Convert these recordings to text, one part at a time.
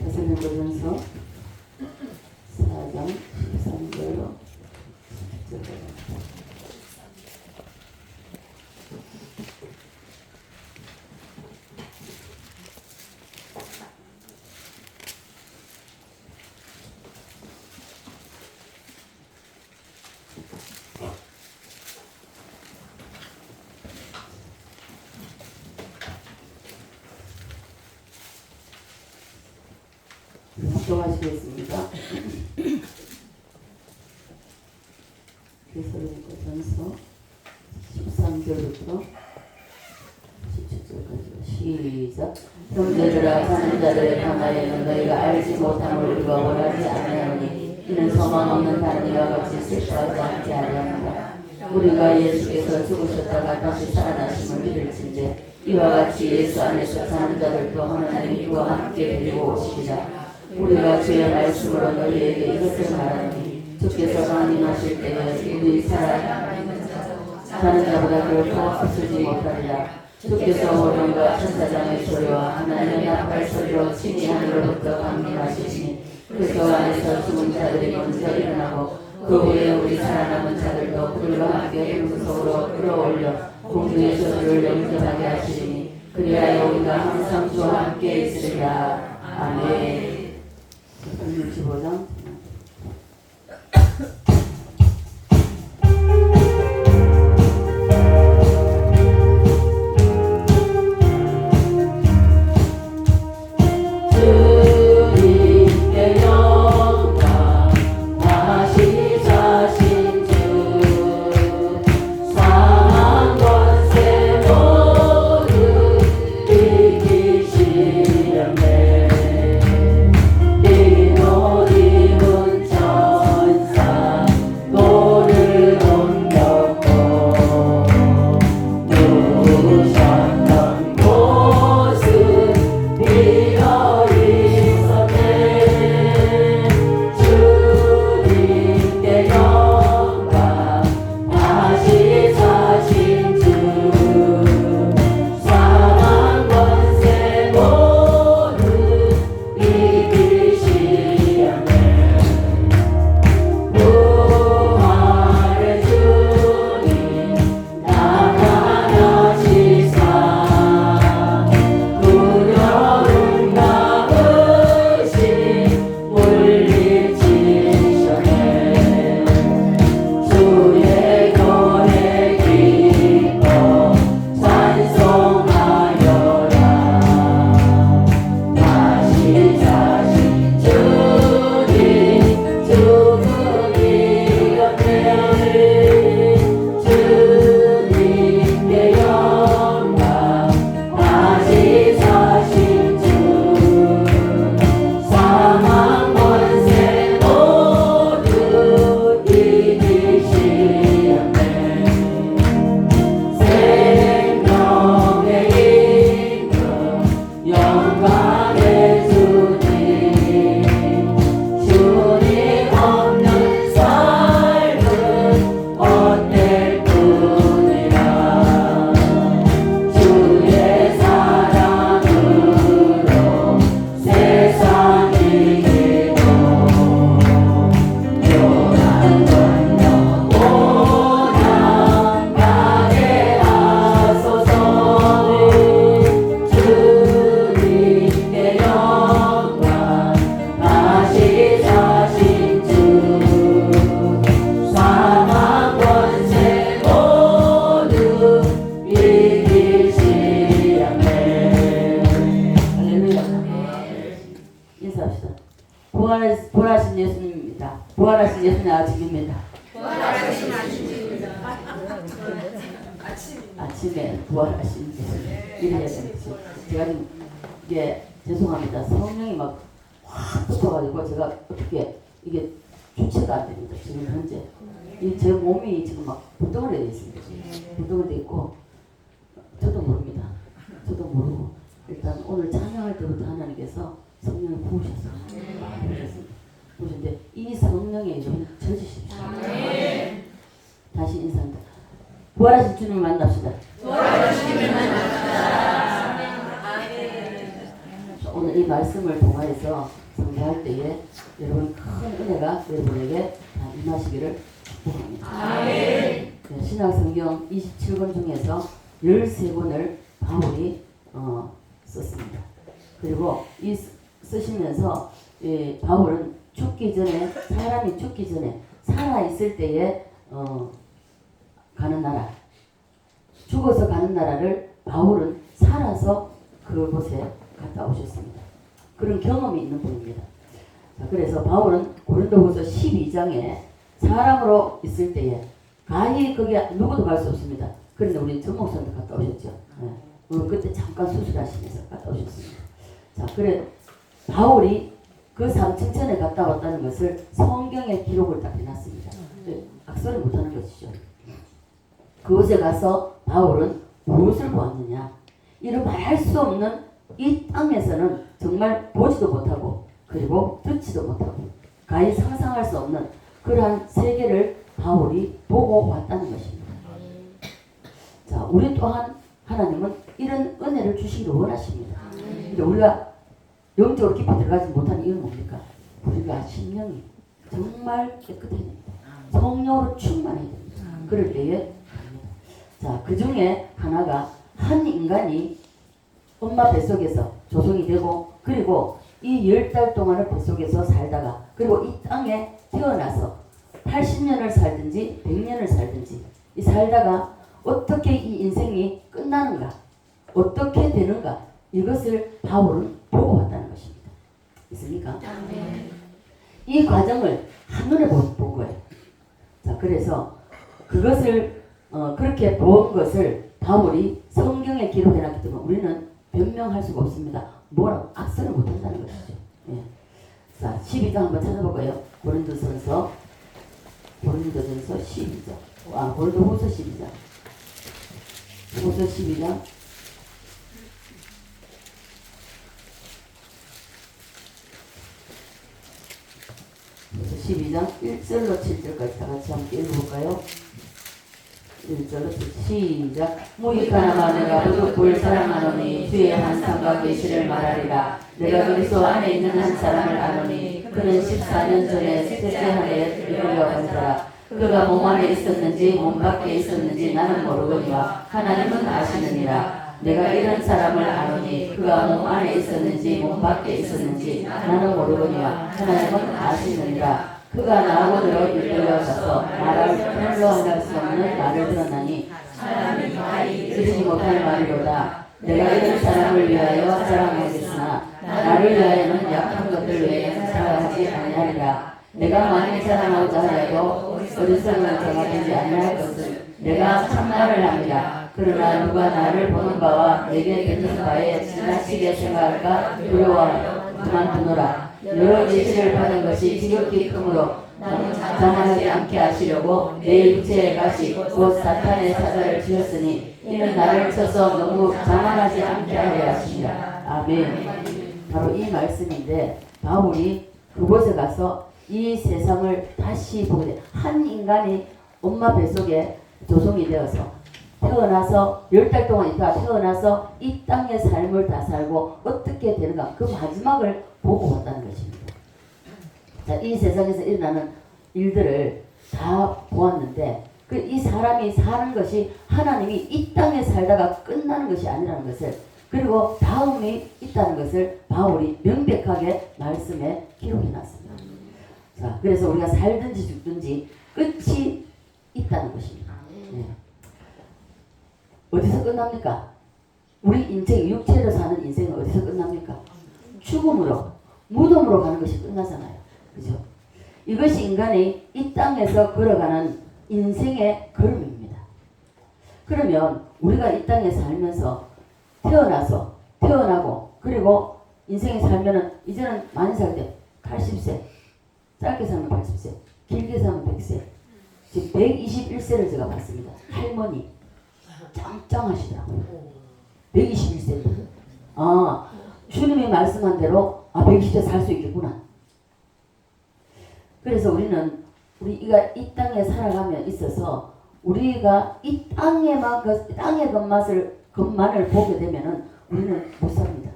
데살로니가전서 4장 13절로 17절까지. 합독하시겠습니다. 데살로니가전서 13절부터 17절까지 시작. 형제들아, 사는 자들의 강하에는 너희가 알지 못함을 우리가 원하지 아니하노니 이는 소망 없는 다른 이와 같이 슬퍼하지 않게 하려 합니다. 우리가 예수께서 죽으셨다가 다시 살아나심을 믿을진데 이와 같이 예수 안에서 사는 자들도 하나님이 그와 함께 데리고 오시리라. 우리가 주의 말씀으로 너희에게 이것을 말하니 주께서 강림하실 때에 우리 사는 자보다 결코 앞서지 못하리라. 주께서 오른과 천사장의 소리와 하나님의 나팔 소리로 친히 하늘로부터 강림하시니 그 안에서 죽은 자들이 먼저 일어나고 그 후에 우리 살아남은 자들도 그들과 함께 음속으로 끌어올려 공중에서 주를 영접하게 하시리니 그리하여 우리가 항상 주와 함께 있으리라. 아멘. 65장 부활하신 예수님입니다. 부활하신 예수님 아침입니다. 부활하신 아침입니다. 아침에 부활하신 예수님 이래야 되겠지. 제가 지금 이게 죄송합니다. 성령이 막 확 붙어가지고 제가 어떻게 이게 주체가 안 됩니다. 지금 현재 제 몸이 지금 막 부동을 돼 있습니다. 부동을 돼 있고 저도 모릅니다. 저도 모르고 일단 오늘 찬양할 때부터 하나님께서 성령을 부으셨어요. 부으셨는데 이 성령의 이름을 쳐주십시오. 다시 인사합니다. 부활하신 주님을 만납시다. 부활하신 주님을 만납시다. 오늘 이 말씀을 통하여서 주님께서 성사할 때에 여러분 큰 은혜가 여러분에게 다 임하시기를 축복합니다. 네, 신약성경 27권 중에서 13권을 바울이 썼습니다. 그리고 이 쓰시면서 바울은 죽기 전에, 사람이 죽기 전에 살아있을 때에 가는 나라, 죽어서 가는 나라를 바울은 살아서 그곳에 갔다 오셨습니다. 그런 경험이 있는 분입니다. 자, 그래서 바울은 고린도후서 12장에 사람으로 있을 때에 가히 거기에 누구도 갈 수 없습니다. 그런데 우리 전 목사님도 갔다 오셨죠. 그때 잠깐 수술하시면서 갔다 오셨습니다. 자, 그래 바울이 그 삼층천에 갔다 왔다는 것을 성경에 기록을 딱 해놨습니다. 악설을 못하는 것이죠. 그곳에 가서 바울은 무엇을 보았느냐? 이런 말할 수 없는 이 땅에서는 정말 보지도 못하고 그리고 듣지도 못하고 가히 상상할 수 없는 그러한 세계를 바울이 보고 왔다는 것입니다. 자, 우리 또한 하나님은 이런 은혜를 주시기를 원하십니다. 근데 우리가 영적으로 깊이 들어가지 못하는 이유는 뭡니까? 우리가 심령이 정말 깨끗해야 됩니다. 성령으로 충만해야 됩니다. 그럴 때에 합니다. 자, 그 중에 하나가 한 인간이 엄마 뱃속에서 조성이 되고 그리고 이 10달 동안을 뱃속에서 살다가 그리고 이 땅에 태어나서 80년을 살든지 100년을 살든지 이 살다가 어떻게 이 인생이 끝나는가 어떻게 되는가 이것을 바울은 보고 왔다는 것입니다. 있습니까? 이 과정을 한눈에 본 거예요. 자, 그래서 그것을 그렇게 본 것을 바울이 성경에 기록해놨기 때문에 우리는 변명할 수가 없습니다. 뭐라고 악설을 못한다는 것이죠. 예. 자, 12장 한번 찾아볼까요? 고린도전서 12장. 고린도후서 12장. 후서 12장. 12장 1절로 7절까지 다 같이 함께 읽어볼까요? 1절로 시작. 무익하나 내가 부득불 사랑하노니 주의 한 삶과 계시를 말하리라. 내가 그리스도 안에 있는 한 사람을 아노니 그는 14년 전에 셋째 하늘에 이르려간 자라. 그가 몸 안에 있었는지 몸 밖에 있었는지 나는 모르거니와 하나님은 아시느니라. 내가 이런 사람을 아노니 그가 몸 안에 있었는지 몸 밖에 있었는지 나는 모르거니와 하나님은 아시느니라. 그가 나하고도 이끌려가서 나를 편로할 수 없는 말을 들었나니 사람이 들으지 못할 말이로다. 내가 이런 사람을 위하여 자랑하겠으나 나를 위하여는 약한 것들 외에는 자랑하지 아니하리라. 내가 만일 자랑하고자 하여도 어리석은 자가 되지 아니할 것은 내가 참말을 합니다. 그러나 누가 나를 보는 바와 내게 듣는 바에 지나치게 생각할까 두려워하여 그만두노라. 여러 계시를 받은 것이 지극히 크므로 자만하지 않게 하시려고 내 육체의 가시 곧 사탄의 사자를 지었으니 이는 나를 쳐서 너무 자만하지 않게 하려 하십니다. 아멘. 바로 이 말씀인데 바울이 그곳에 가서 이 세상을 다시 보게 돼. 한 인간이 엄마 뱃속에 조성이 되어서 태어나서 10달 동안 있다가 태어나서 이 땅의 삶을 다 살고 어떻게 되는가 그 마지막을 보고 왔다는 것입니다. 자, 이 세상에서 일어나는 일들을 다 보았는데 그 이 사람이 사는 것이 하나님이 이 땅에 살다가 끝나는 것이 아니라는 것을 그리고 다음이 있다는 것을 바울이 명백하게 말씀에 기록해 놨습니다. 자, 그래서 우리가 살든지 죽든지 끝이 있다는 것입니다. 네. 어디서 끝납니까? 우리 인생, 육체로 사는 인생은 어디서 끝납니까? 죽음으로, 무덤으로 가는 것이 끝나잖아요. 그죠? 이것이 인간이 이 땅에서 걸어가는 인생의 걸음입니다. 그러면 우리가 이 땅에 살면서 태어나고 그리고 인생에 살면은 이제는 많이 살 때 80세, 짧게 살면 80세, 길게 살면 100세, 지금 121세를 제가 봤습니다. 할머니 짱짱하시더라고요. 121세입니다. 주님이 말씀한 대로 120세 살 수 있겠구나. 그래서 우리가 이 땅에 살아가며 있어서 우리가 이 땅의 것만을 보게 되면은 우리는 못 삽니다.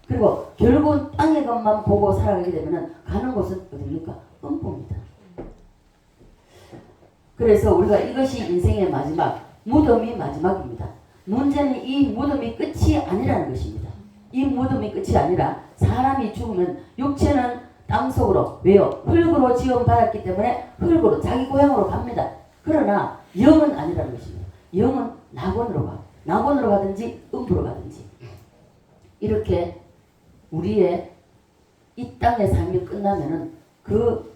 그리고 결국은 땅의 것만 보고 살아가게 되면 가는 곳은 어디입니까? 음부입니다. 그래서 우리가 이것이 인생의 마지막, 무덤이 마지막입니다. 문제는 이 무덤이 끝이 아니라는 것입니다. 이 무덤이 끝이 아니라 사람이 죽으면 육체는 땅속으로, 왜요? 흙으로 지원받았기 때문에 흙으로 자기 고향으로 갑니다. 그러나 영은 아니라는 것입니다. 영은 낙원으로 가. 낙원으로 가든지 음부로 가든지. 이렇게 우리의 이 땅의 삶이 끝나면은 그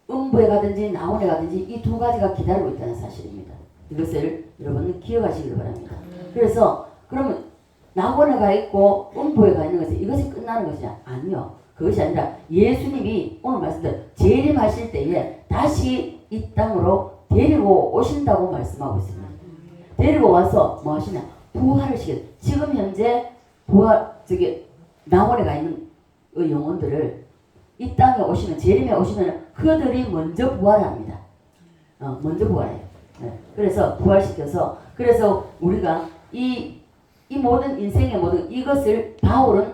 음부에 가든지 낙원에 가든지 이 두 가지가 기다리고 있다는 사실입니다. 이것을 여러분은 기억하시길 바랍니다. 그래서 그러면 낙원에 가 있고 음부에 가 있는 것은 이것이 끝나는 것이냐? 아니요. 그것이 아니라 예수님이 오늘 말씀대로 재림하실 때에 다시 이 땅으로 데리고 오신다고 말씀하고 있습니다. 데리고 와서 뭐 하시냐? 부활을 시켜요. 지금 현재 낙원에 가 있는 그 영혼들을 이 땅에 오시면, 재림에 오시면 그들이 먼저 부활합니다. 먼저 부활해요. 네. 그래서 부활시켜서, 그래서 우리가 이 모든 인생의 모든 이것을 바울은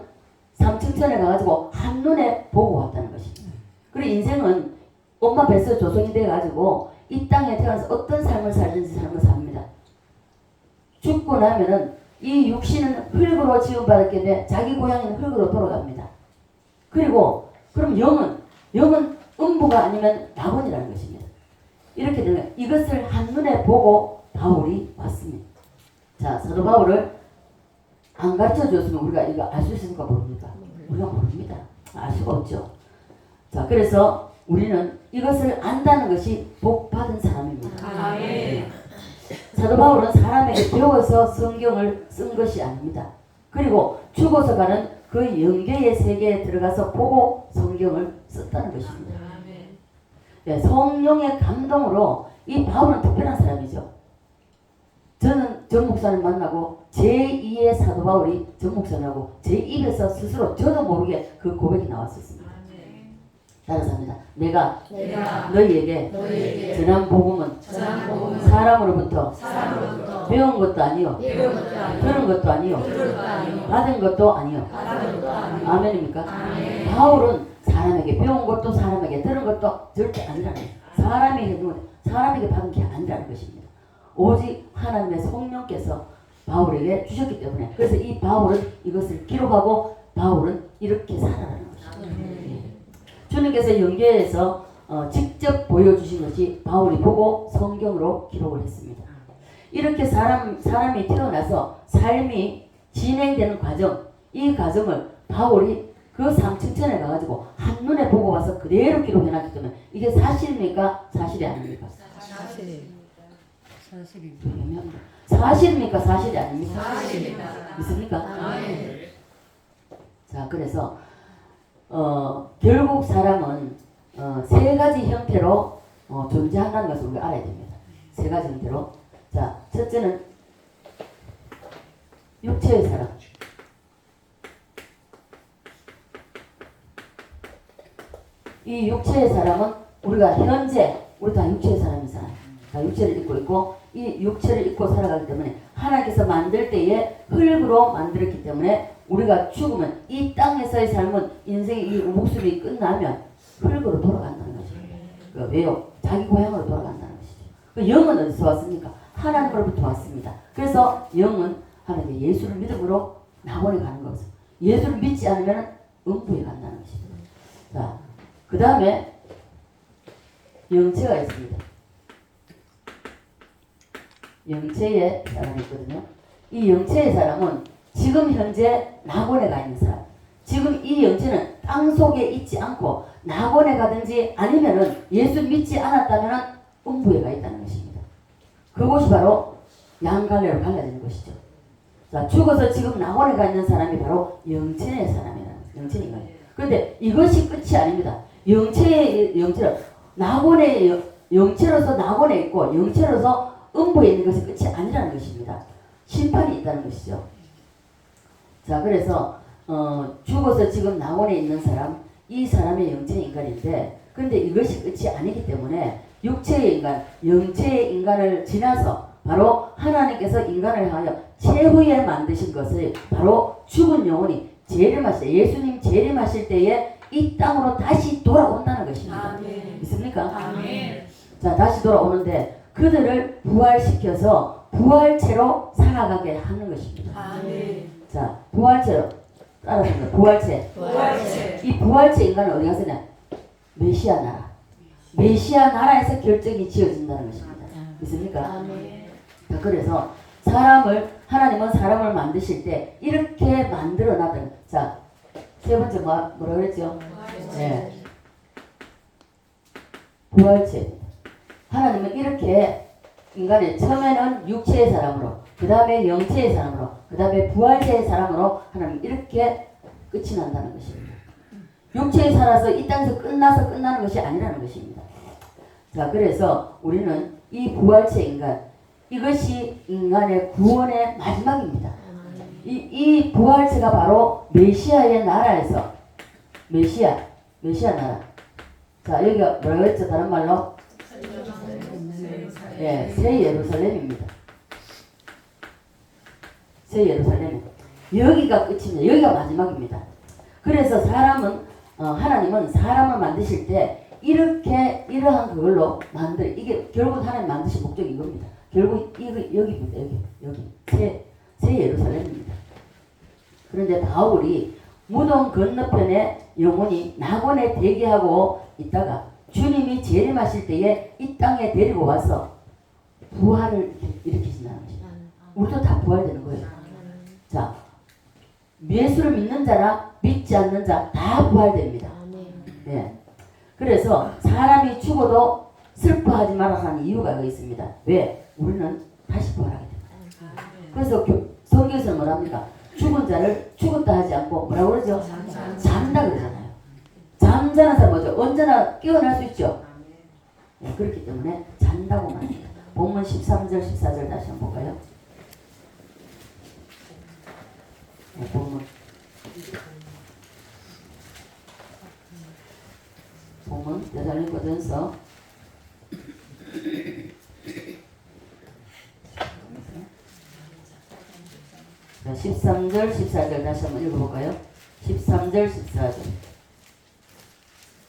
삼층천에 가가지고 한눈에 보고 왔다는 것입니다. 그리고 인생은 엄마 뱃속 조성이 돼가지고 이 땅에 태어나서 어떤 삶을 살든지 삶을 삽니다. 죽고 나면은 이 육신은 흙으로 지원받았기 때문에 자기 고향인 흙으로 돌아갑니다. 그리고 그럼 영은 음부가 아니면 낙원이라는 것입니다. 이렇게 되면 이것을 한눈에 보고 바울이 왔습니다. 자, 사도 바울을 안 가르쳐 줬으면 우리가 이거 알 수 있을까 모릅니까? 우리가 모릅니다. 알 수가 없죠. 자, 그래서 우리는 이것을 안다는 것이 복 받은 사람입니다. 아멘. 사도 바울은 사람에게 배워서 성경을 쓴 것이 아닙니다. 그리고 죽어서 가는 그 영계의 세계에 들어가서 보고 성경을 썼다는 것입니다. 네, 성령의 감동으로 이 바울은 특별한 사람이죠. 저는 정 목사님 만나고 제2의 사도 바울이 정 목사님하고 제 입에서 스스로 저도 모르게 그 고백이 나왔었습니다. 따라서합니다. 내가 너희에게 전한 복음은 사람으로부터 배운 것도 아니요, 들은 것도 아니요, 받은 것도 아니요. 아멘입니까? 바울은 사람에게 배운 것도 사람에게 들은 것도 절대 아니라는 거예요. 사람에게 받은 게 아니라는 것입니다. 오직 하나님의 성령께서 바울에게 주셨기 때문에, 그래서 이 바울은 이것을 기록하고 바울은 이렇게 살아가는 것입니다. 주님께서 영계에서 직접 보여주신 것이 바울이 보고 성경으로 기록을 했습니다. 이렇게 사람이 태어나서 삶이 진행되는 과정, 이 과정을 바울이 그 삼층천에 가가지고 한눈에 보고 와서 그대로 기록해놨기 때문에 이게 사실입니까? 사실이 아닙니까? 사실입니까? 사실이 아닙니까? 사실입니다. 믿습니까? 자, 그래서 결국 사람은 세 가지 형태로 존재한다는 것을 우리가 알아야 됩니다. 세 가지 형태로. 자, 첫째는 육체의 사람. 이 육체의 사람은 우리가 현재 우리 다 육체의 사람이잖아요. 다 육체를 입고 있고 이 육체를 입고 살아가기 때문에 하나님께서 만들 때에 흙으로 만들었기 때문에 우리가 죽으면 이 땅에서의 삶은 인생의 이 목숨이 끝나면 흙으로 돌아간다는 거죠. 왜요? 자기 고향으로 돌아간다는 것이죠. 그 영은 어디서 왔습니까? 하나님으로부터 왔습니다. 그래서 영은 하나님의 예수를 믿음으로 낙원에 가는 것이죠. 예수를 믿지 않으면 음부에 간다는 것입니다. 자, 그 다음에 영체가 있습니다. 영체의 사람이 있거든요. 이 영체의 사람은 지금 현재 낙원에 가 있는 사람. 지금 이 영체는 땅속에 있지 않고 낙원에 가든지 아니면은 예수 믿지 않았다면은 음부에 가 있다는 것입니다. 그곳이 바로 양갈래로 갈라지는 것이죠. 자, 죽어서 지금 낙원에 가 있는 사람이 바로 영체의 사람이라는 거예요. 영체인 거예요. 그런데 이것이 끝이 아닙니다. 영체로 낙원의 영체로서 낙원에 있고 영체로서 음부에 있는 것이 끝이 아니라는 것입니다. 심판이 있다는 것이죠. 자, 그래서 죽어서 지금 낙원에 있는 사람, 이 사람의 영체의 인간인데, 그런데 이것이 끝이 아니기 때문에 육체의 인간, 영체의 인간을 지나서 바로 하나님께서 인간을 향하여 최후에 만드신 것을 바로 죽은 영혼이 재림하실 때, 예수님 재림하실 때에 이 땅으로 다시 돌아온다는 것입니다. 아멘. 믿습니까? 아멘. 자, 다시 돌아오는데 그들을 부활시켜서 부활체로 살아가게 하는 것입니다. 아멘. 자, 부활체로 따라합니다. 부활체. 부활체. 이 부활체 인간은 어디 가서냐? 메시아 나라. 메시아 나라에서 결정이 지어진다는 것입니다. 믿습니까? 아멘. 자, 그래서 하나님은 사람을 만드실 때 이렇게 만들어 놨던, 자, 세 번째 뭐라 그랬죠? 네. 부활체입니다. 하나님은 이렇게 인간의 처음에는 육체의 사람으로, 그 다음에 영체의 사람으로, 그 다음에 부활체의 사람으로 하나님 이렇게 끝이 난다는 것입니다. 육체에 살아서 이 땅에서 끝나서 끝나는 것이 아니라는 것입니다. 자, 그래서 우리는 이 부활체 인간, 이것이 인간의 구원의 마지막입니다. 이 부활체가 바로 메시아의 나라에서, 메시아 나라. 자, 여기가 뭐라고 했죠? 다른 말로? 예, 새 예루살렘입니다. 새 예루살렘. 여기가 끝입니다. 여기가 마지막입니다. 그래서 하나님은 사람을 만드실 때 이러한 그걸로 이게 결국 하나님 만드신 목적이 이겁니다. 결국 여기입니다. 여기. 새 예루살렘입니다. 그런데 바울이 무덤 건너편에 영혼이 낙원에 대기하고 있다가 주님이 재림하실 때에 이 땅에 데리고 와서 부활을 일으키신다는 것입니다. 우리도 다 부활되는 거예요. 자, 예수를 믿는 자나 믿지 않는 자 다 부활됩니다. 네. 그래서 사람이 죽어도 슬퍼하지 말아 하는 이유가 여기 있습니다. 왜? 우리는 다시 부활하게 됩니다. 그래서 성경에서는 뭐랍니까? 죽은 자를 죽었다 하지 않고 뭐라고 그러죠? 잔다 그러잖아요. 잠자는 사람 뭐죠? 언제나 깨어날 수 있죠. 네, 그렇기 때문에 잔다고 말합니다. 본문 13절 14절 다시 한번 볼까요? 네, 본문 13절 14절 다시 한번 읽어볼까요? 13절 14절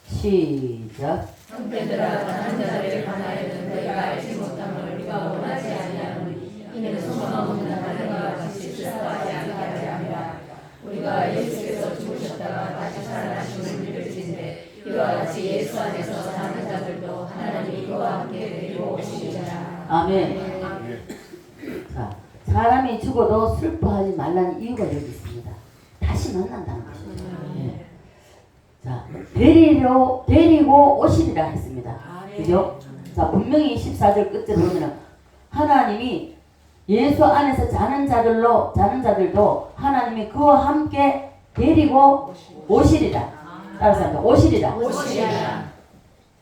시작. 형제들아 다른 자들에 관하여는 너희가 알지 못함을 우리가 원하지 아니하노니 이는 소망 없는 하나님과 같이 슬퍼하지 않게 함이라. 우리가 예수께서 죽으셨다가 다시 살아나심을 믿을진데 이와 같이 예수 안에서 사는 자들도 하나님이 그와 함께 데리고 오시리라. 아멘. 자, 사람이 죽어도 슬퍼하지 말라는 이유가 여기 있습니다. 다시 만난다는 것입니다. 네. 자, 데리고 오시리라 했습니다. 그죠? 자, 분명히 14절 끝에 보면 하나님이 예수 안에서 자는 자들도 하나님이 그와 함께 데리고 오시리라. 따라서 합니다. 오시리라.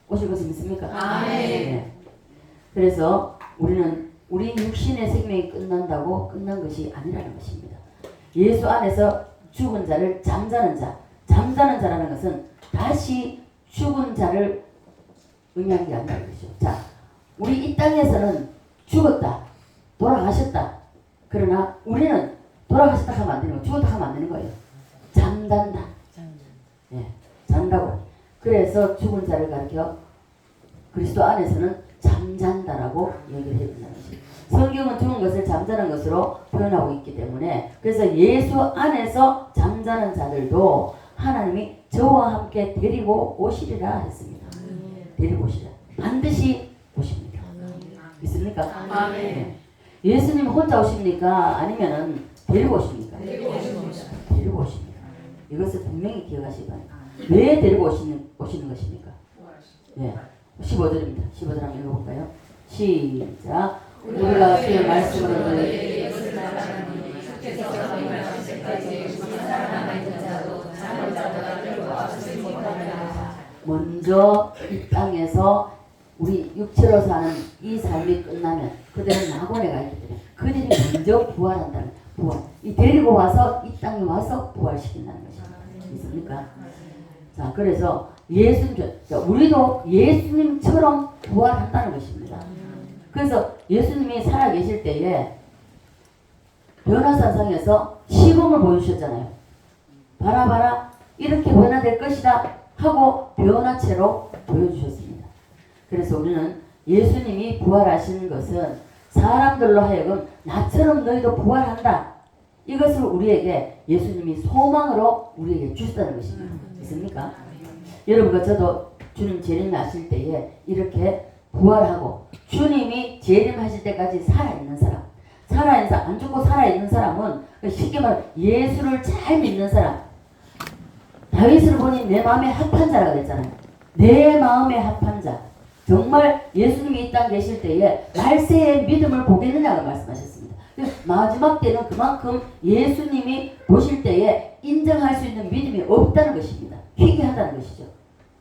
오실 것이 믿습니까? 아멘. 네. 그래서 우리는 우리 육신의 생명이 끝난다고 끝난 것이 아니라는 것입니다. 예수 안에서 죽은 자를 잠자는 자라는 것은 다시 죽은 자를 의미하는 게 아니라는 것이죠. 자, 우리 이 땅에서는 죽었다, 돌아가셨다. 그러나 우리는 돌아가셨다 하면 안 되는 거예요. 죽었다 하면 안 되는 거예요. 잠단다. 예, 잔다고. 그래서 죽은 자를 가리켜 그리스도 안에서는 잠잔다라고 얘기를 해준다는 것입니다. 성경은 죽은 것을 잠자는 것으로 표현하고 있기 때문에 그래서 예수 안에서 잠자는 자들도 하나님이 저와 함께 데리고 오시리라 했습니다. 데리고 오시리라. 반드시 오십니다. 믿습니까? 아멘. 네. 예수님 혼자 오십니까? 아니면은 데리고 오십니까? 데리고 오십니다. 데리고 오십니다. 이것을 분명히 기억하시기 바랍니다. 왜 데리고 오시는 것입니까? 네. 15절입니다. 15절 한번 읽어볼까요? 시작. 우리가 주의 말씀으로 너희에게 이것을 말하니 주께서 성령하실 때까지 우리 살아남은 자도 잠을 자다가 들고 와주지 못하리라. 먼저 이 땅에서 우리 육체로 사는 이 삶이 끝나면 그들은 낙원에 가 있기 때문에 그들이 먼저 부활한다는 부활. 이 데리고 와서 이 땅에 와서 부활시킨다는 것입니다. 있습니까? 자, 그래서 우리도 예수님처럼 부활한다는 것입니다. 그래서 예수님이 살아계실 때에 변화산상에서 시범을 보여주셨잖아요. 봐라 이렇게 변화될 것이다 하고 변화체로 보여주셨습니다. 그래서 우리는 예수님이 부활하시는 것은 사람들로 하여금 나처럼 너희도 부활한다. 이것을 우리에게 예수님이 소망으로 우리에게 주셨다는 것입니다. 있습니까? 여러분과 저도 주님 재림하실 때에 이렇게 부활하고 주님이 재림하실 때까지 살아있는 사람, 살아있는 사람, 안 죽고 살아있는 사람은 쉽게 말해 예수를 잘 믿는 사람. 다윗을 보니 내 마음에 합한 자라고 그랬잖아요. 내 마음에 합한 자. 정말 예수님이 이 땅 계실 때에 말세의 믿음을 보겠느냐고 말씀하셨습니다. 마지막 때는 그만큼 예수님이 보실 때에 인정할 수 있는 믿음이 없다는 것입니다. 희귀하다는 것이죠.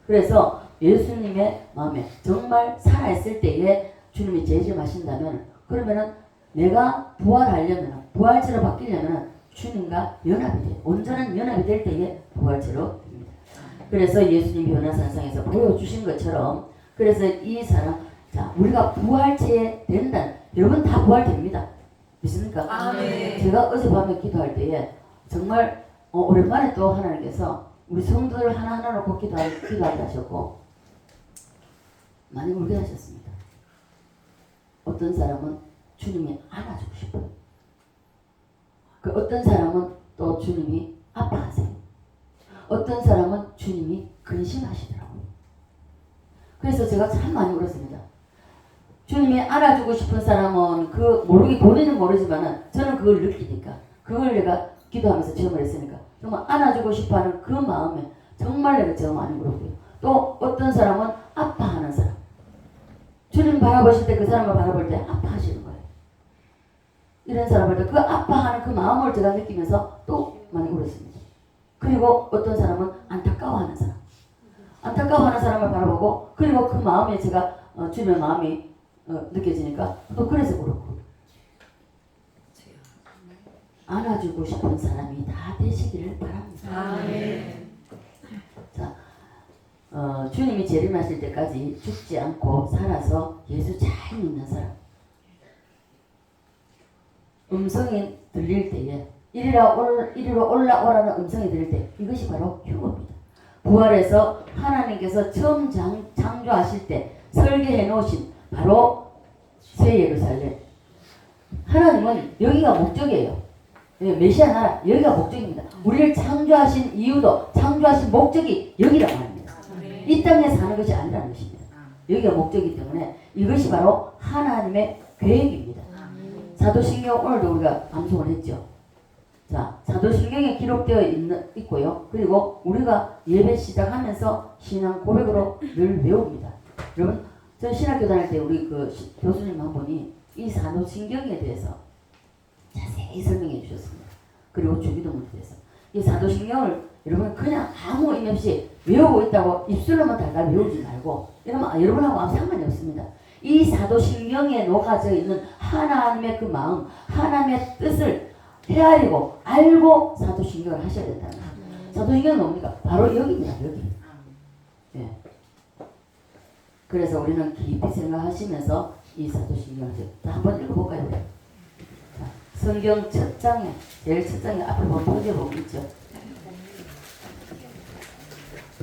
그래서 예수님의 마음에 정말 살아있을 때에 주님이 재림하신다면 그러면은 내가 부활하려면 부활체로 바뀌려면 주님과 연합이 돼. 온전한 연합이 될 때에 부활체로 됩니다. 그래서 예수님이 요나산상에서 보여주신 것처럼 그래서 이 사람 자 우리가 부활체에 된다. 여러분 다 부활됩니다. 믿습니까? 아멘. 제가 어젯밤에 기도할 때에 정말 오랜만에 또 하나님께서 우리 성도들 하나하나 놓고 기도하게 하셨고 많이 울게 하셨습니다. 어떤 사람은 주님이 안아주고 싶어요. 그 어떤 사람은 또 주님이 아파하세요. 어떤 사람은 주님이 근심하시더라고요. 그래서 제가 참 많이 울었습니다. 주님이 안아주고 싶은 사람은 그 모르기 본인은 모르지만은 저는 그걸 느끼니까 그걸 내가 기도하면서 체험을 했으니까 정말 안아주고 싶어하는 그 마음에 정말 내가 제가 많이 울었고요. 또 어떤 사람은 아파하는 사람. 주님 바라보실 때 그 사람을 바라볼 때 아파하시는 거예요. 이런 사람을 때 그 아파하는 그 마음을 제가 느끼면서 또 많이 울었습니다. 그리고 어떤 사람은 안타까워하는 사람. 안타까워하는 사람을 바라보고 그리고 그 마음에 제가 주님의 마음이 느껴지니까 또 그래서 그렇고 안아주고 싶은 사람이 다 되시기를 바랍니다. 아멘. 자, 주님이 재림하실 때까지 죽지 않고 살아서 예수 잘 믿는 사람. 음성이 들릴 때에 이리로 올라오라는 음성이 들릴 때 이것이 바로 휴거입니다. 부활해서 하나님께서 처음 창조하실 때 설계해 놓으신 바로 새 예루살렘. 하나님은 여기가 목적이에요. 메시아 나라 여기가 목적입니다. 우리를 창조하신 이유도 창조하신 목적이 여기라고 합니다. 이 땅에 사는 것이 아니라는 것입니다. 여기가 목적이기 때문에 이것이 바로 하나님의 계획입니다. 사도신경 오늘도 우리가 방송을 했죠. 자, 사도신경에 기록되어 있고요. 그리고 우리가 예배 시작하면서 신앙 고백으로 늘 배웁니다. 여러분, 저 신학교 다닐 때 우리 그 교수님 한 분이 이 사도신경에 대해서 자세히 설명해 주셨습니다. 그리고 주기도문에 대해서 이 사도신경을 여러분 그냥 아무 의미 없이 외우고 있다고 입술로만 달달 외우지 말고 여러분하고 아무 상관이 없습니다. 이 사도신경에 녹아져 있는 하나님의 그 마음, 하나님의 뜻을 헤아리고 알고 사도신경을 하셔야 된다는 거예요. 사도신경은 뭡니까? 바로 여기입니다. 여기. 예. 그래서 우리는 깊이 생각하시면서 이 사도신경을 한번 읽어볼까요? 자, 성경 첫 장에 제일 첫 장에 앞에 보면 표지에 보면 있죠.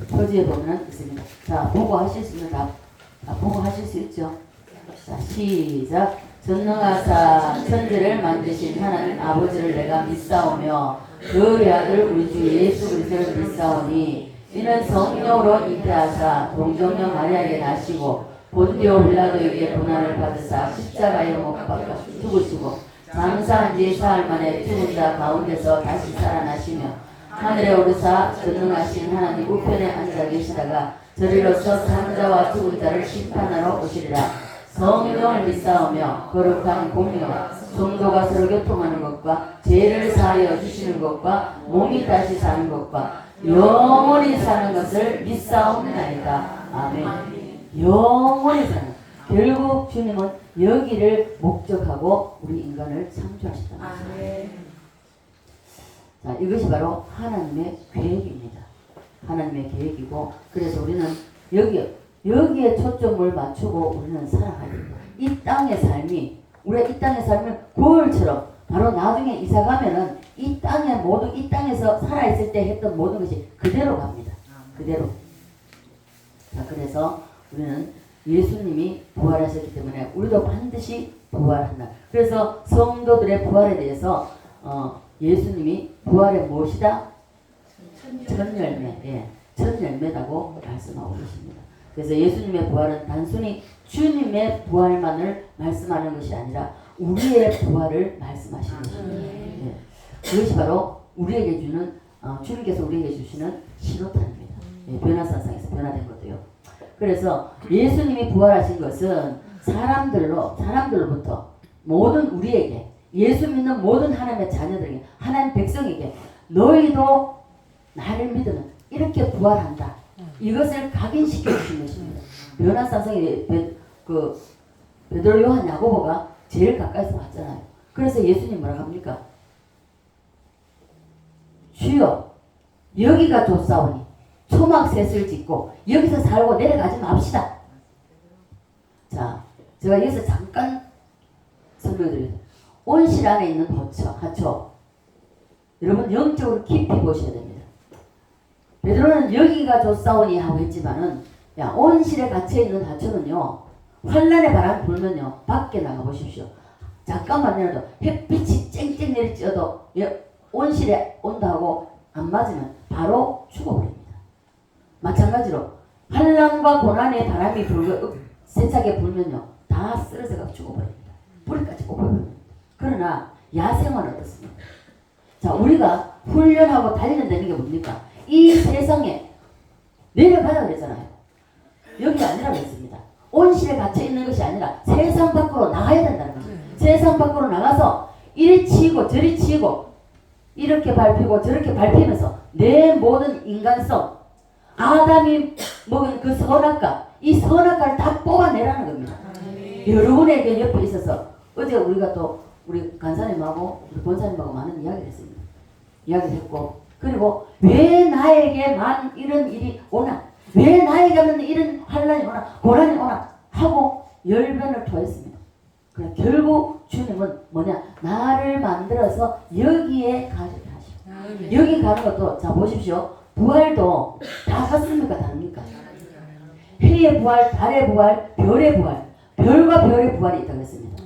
표지에 보면 있습니다. 자, 보고 하실 수 있는 다 보고 하실 수 있죠. 자, 시작. 전능하사 천지를 만드신 하나님 아버지를 내가 믿사오며 그의 아들 우리 주 예수 그리스도를 믿사오니 이는 성령으로 잉태하사 동정녀 마리아에게 나시고 본디오 빌라도에게 고난을 받으사 십자가에 못 박혀 죽으시고 장사한 지 사흘 만에 죽은 자 가운데서 다시 살아나시며 하늘에 오르사 전능하신 하나님 우편에 앉아 계시다가 저리로서 산 자와 죽은 자를 심판하러 오시리라. 성령을 믿사오며 거룩한 공의와 성도가 서로 교통하는 것과 죄를 사하여 주시는 것과 몸이 다시 사는 것과 영원히 사는 것을 믿사옵나이다. 아멘. 영원히 사는. 결국 주님은 여기를 목적하고 우리 인간을 창조하셨다. 아멘. 자, 이것이 바로 하나님의 계획입니다. 하나님의 계획이고 그래서 우리는 여기에 초점을 맞추고 우리는 살아가야 됩니다. 이 땅의 삶이 우리가 이 땅의 삶을 고을처럼 바로 나중에 이사 가면은 이 땅에 모두 이 땅에서 살아있을 때 했던 모든 것이 그대로 갑니다. 그대로. 자, 그래서 우리는 예수님이 부활하셨기 때문에 우리도 반드시 부활한다. 그래서 성도들의 부활에 대해서 예수님이 부활의 무엇이다? 첫 열매. 예, 첫 열매라고 말씀하고 계십니다. 그래서 예수님의 부활은 단순히 주님의 부활만을 말씀하는 것이 아니라 우리의 부활을 말씀하시는 것입니다. 예, 그것이 바로 우리에게 주는 주님께서 우리에게 주시는 신호탄입니다. 예, 변화산상에서 변화된 것도요. 그래서 예수님이 부활하신 것은 사람들로부터 모든 우리에게 예수 믿는 모든 하나님의 자녀들에게 하나님 백성에게 너희도 나를 믿으면 이렇게 부활한다. 이것을 각인시켜 주신 것입니다. 변화산상에 베드로 요한 야고보가 제일 가까이서 봤잖아요. 그래서 예수님 뭐라고 합니까? 주여 여기가 좋사오니 초막셋을 짓고 여기서 살고 내려가지 맙시다. 자, 제가 여기서 잠깐 설명드립니다. 온실 안에 있는 하초 여러분 영적으로 깊이 보셔야 됩니다. 베드로는 여기가 좋사오니 하고 했지만은 온실에 갇혀있는 하초는요 환란의 바람 불면요 밖에 나가 보십시오. 잠깐만이라도 햇빛이 쨍쨍 내리쬐어도 온실에 온다 하고 안 맞으면 바로 죽어버립니다. 마찬가지로 환란과 고난의 바람이 세차게 불면요 다 쓰러져가 죽어버립니다. 뿌리까지 뽑아버립니다. 그러나 야생은 어떻습니까? 자, 우리가 훈련하고 단련되는 게 뭡니까? 이 세상에 내려가라 그랬잖아요. 여기 아니라고 했습니다. 온실에 갇혀 있는 것이 아니라 세상 밖으로 나가야 된다는 거죠. 세상 밖으로 나가서 이리 치고 저리 치고 이렇게 밟히고 저렇게 밟히면서 내 모든 인간성 아담이 먹은 그 선악과 이 선악과를 다 뽑아내라는 겁니다. 여러분에게 옆에 있어서 어제 우리가 또 우리 간사님하고 우리 본사님하고 많은 이야기를 했습니다. 이야기를 했고 그리고 왜 나에게만 이런 일이 오나 왜 나에게만 이런 환란이 오나 고난이 오나 하고 열변을 토했습니다. 그래 결국 주님은 뭐냐 나를 만들어서 여기에 가게 하시고 여기 가는 것도 자 보십시오. 부활도 다 같습니까 다릅니까? 해의 부활, 달의 부활, 별의 부활 별과 별의 부활이 있다고 했습니다.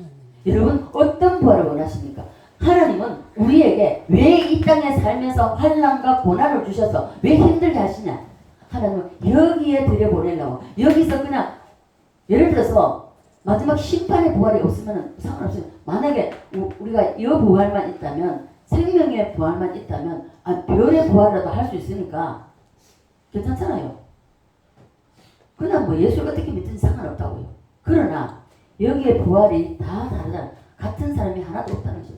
여러분 어떤 부활을 원하십니까? 하나님은 우리에게 왜 이 땅에 살면서 환난과 고난을 주셔서 왜 힘들게 하시냐? 하나님은 여기에 들여보내려고 여기서 그냥 예를 들어서 마지막 심판의 부활이 없으면 상관없어요. 만약에 우리가 이 부활만 있다면 생명의 부활만 있다면 별의 부활이라도 할 수 있으니까 괜찮잖아요. 그냥 뭐 예수를 어떻게 믿든지 상관없다고요. 그러나 여기에 부활이 다 다르다. 같은 사람이 하나도 없다는 거죠.